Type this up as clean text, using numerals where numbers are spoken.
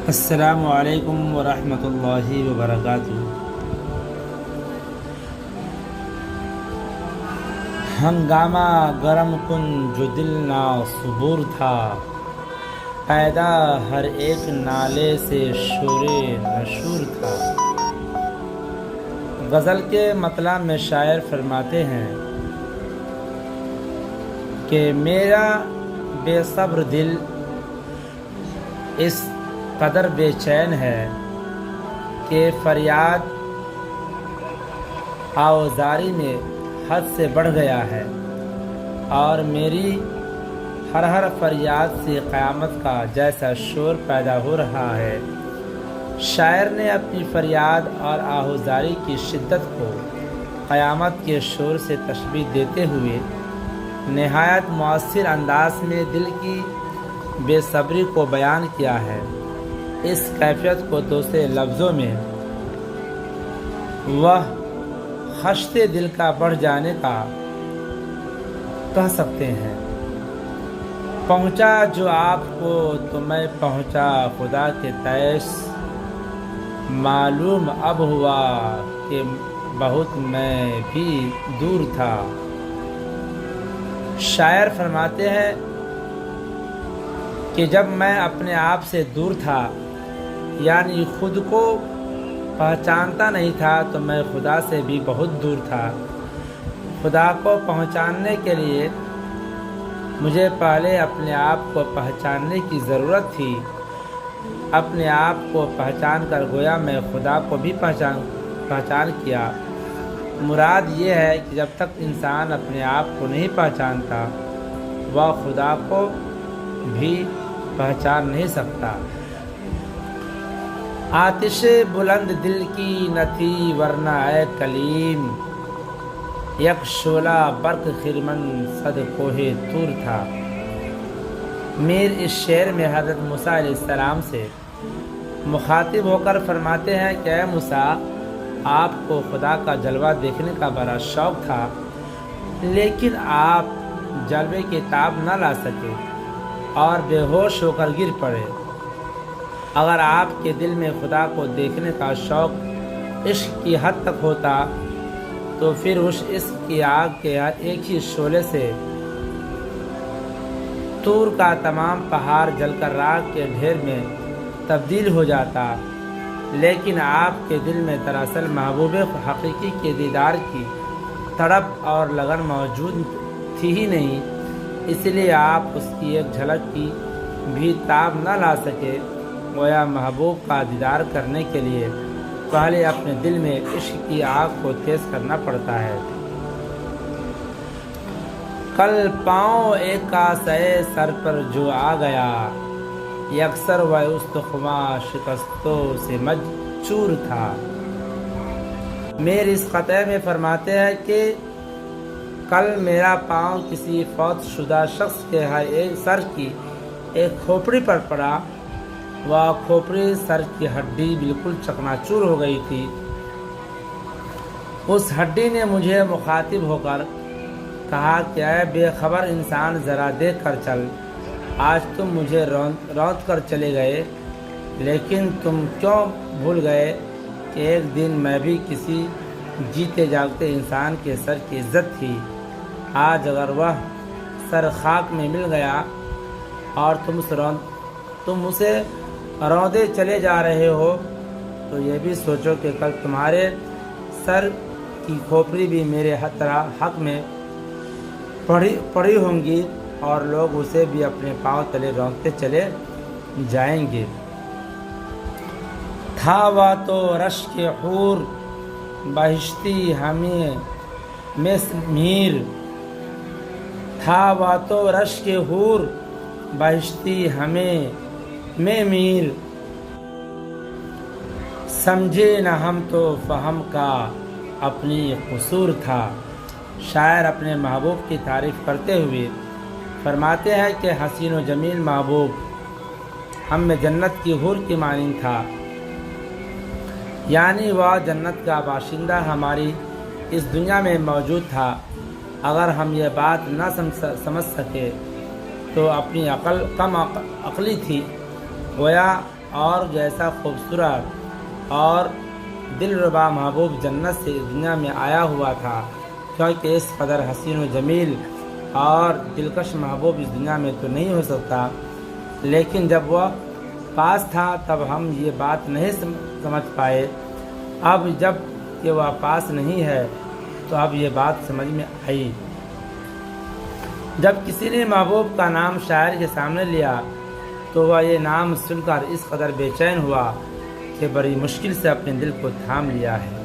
السلام علیکم ورحمۃ اللہ وبرکاتہ۔ ہنگامہ گرم کن جو دل نا صبور تھا، پیدا ہر ایک نالے سے شور نشور تھا۔ غزل کے مطلع میں شاعر فرماتے ہیں کہ میرا بے صبر دل اس قدر بے چین ہے کہ فریاد آوازاری میں حد سے بڑھ گیا ہے، اور میری ہر فریاد سے قیامت کا جیسا شور پیدا ہو رہا ہے۔ شاعر نے اپنی فریاد اور آہوزاری کی شدت کو قیامت کے شور سے تشبیہ دیتے ہوئے نہایت مؤثر انداز میں دل کی بے صبری کو بیان کیا ہے۔ اس کیفیت کو دوسرے لفظوں میں وہ خشتے دل کا بڑھ جانے کا کہہ سکتے ہیں۔ پہنچا جو آپ کو تو میں پہنچا خدا کے تیش، معلوم اب ہوا کہ بہت میں بھی دور تھا۔ شاعر فرماتے ہیں کہ جب میں اپنے آپ سے دور تھا، یعنی خود کو پہچانتا نہیں تھا، تو میں خدا سے بھی بہت دور تھا۔ خدا کو پہچاننے کے لیے مجھے پہلے اپنے آپ کو پہچاننے کی ضرورت تھی۔ اپنے آپ کو پہچان کر گویا میں خدا کو بھی پہچان کیا۔ مراد یہ ہے کہ جب تک انسان اپنے آپ کو نہیں پہچانتا، وہ خدا کو بھی پہچان نہیں سکتا۔ آتش بلند دل کی نہ تھی ورنہ اے کلیم، یک شعلہ برق خرمن صد کوہ طور تھا۔ میر اس شعر میں حضرت موسیٰ علیہ السلام سے مخاطب ہو کر فرماتے ہیں کہ اے موسیٰ، آپ کو خدا کا جلوہ دیکھنے کا بڑا شوق تھا، لیکن آپ جلوے کی تاب نہ لا سکے اور بے ہوش ہو کر گر پڑے۔ اگر آپ کے دل میں خدا کو دیکھنے کا شوق عشق کی حد تک ہوتا، تو پھر اس عشق کی آگ کے ایک ہی شعلے سے طور کا تمام پہاڑ جل کر راکھ کے ڈھیر میں تبدیل ہو جاتا۔ لیکن آپ کے دل میں دراصل محبوب حقیقی کے دیدار کی تڑپ اور لگن موجود تھی ہی نہیں، اس لیے آپ اس کی ایک جھلک کی بھی تاب نہ لا سکے۔ گویا محبوب کا دیدار کرنے کے لیے پہلے اپنے دل میں عشق کی آگ کو تیز کرنا پڑتا ہے۔ کل پاؤں ایک کاسے سر پر جو آ گیا، یکسر و استخواں شکستوں سے مجچور تھا۔ میر اس قطعے میں فرماتے ہیں کہ کل میرا پاؤں کسی فوت شدہ شخص کے سر کی ایک کھوپڑی پر پڑا۔ وہ کھوپڑی سر کی ہڈی بالکل چکناچور ہو گئی تھی۔ اس ہڈی نے مجھے مخاطب ہو کر کہا کہ اے بے خبر انسان، ذرا دیکھ کر چل۔ آج تم مجھے روند کر چلے گئے، لیکن تم کیوں بھول گئے کہ ایک دن میں بھی کسی جیتے جاگتے انسان کے سر کی عزت تھی۔ آج اگر وہ سر خاک میں مل گیا اور تم اسے روندے چلے جا رہے ہو، تو یہ بھی سوچو کہ کل تمہارے سر کی کھوپڑی بھی میرے حق میں پڑی ہوں گی، اور لوگ اسے بھی اپنے پاؤں تلے رونگتے چلے جائیں گے۔ تھا وہ تو رشک حور بہشتی ہمیں میں میر، تھا وہ تو رشک حور بہشتی ہمیں میں میر، سمجھے نہ ہم تو فہم کا اپنی قصور تھا۔ شاعر اپنے محبوب کی تعریف کرتے ہوئے فرماتے ہیں کہ حسین و جمیل محبوب ہم میں جنت کی حور کی مانند تھا، یعنی وہ جنت کا باشندہ ہماری اس دنیا میں موجود تھا۔ اگر ہم یہ بات نہ سمجھ سکے تو اپنی کم عقلی تھی، گویا اور جیسا خوبصورت اور دلربا محبوب جنت سے اس دنیا میں آیا ہوا تھا، کیونکہ اس قدر حسین و جمیل اور دلکش محبوب اس دنیا میں تو نہیں ہو سکتا۔ لیکن جب وہ پاس تھا تب ہم یہ بات نہیں سمجھ پائے، اب جب کہ وہ پاس نہیں ہے تو اب یہ بات سمجھ میں آئی۔ جب کسی نے محبوب کا نام شاعر کے سامنے لیا تو وہ یہ نام سن کر اس قدر بے چین ہوا کہ بڑی مشکل سے اپنے دل کو تھام لیا ہے۔